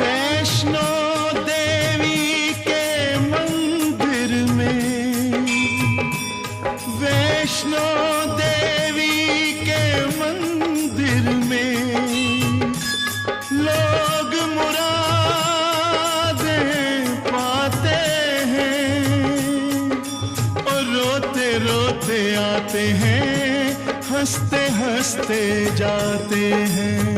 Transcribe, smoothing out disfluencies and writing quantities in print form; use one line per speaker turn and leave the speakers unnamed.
वैष्णो देवी के मंदिर में, वैष्णो देवी के मंदिर में लोग मुरादें पाते हैं और रोते रोते आते हैं, हंसते हंसते जाते हैं।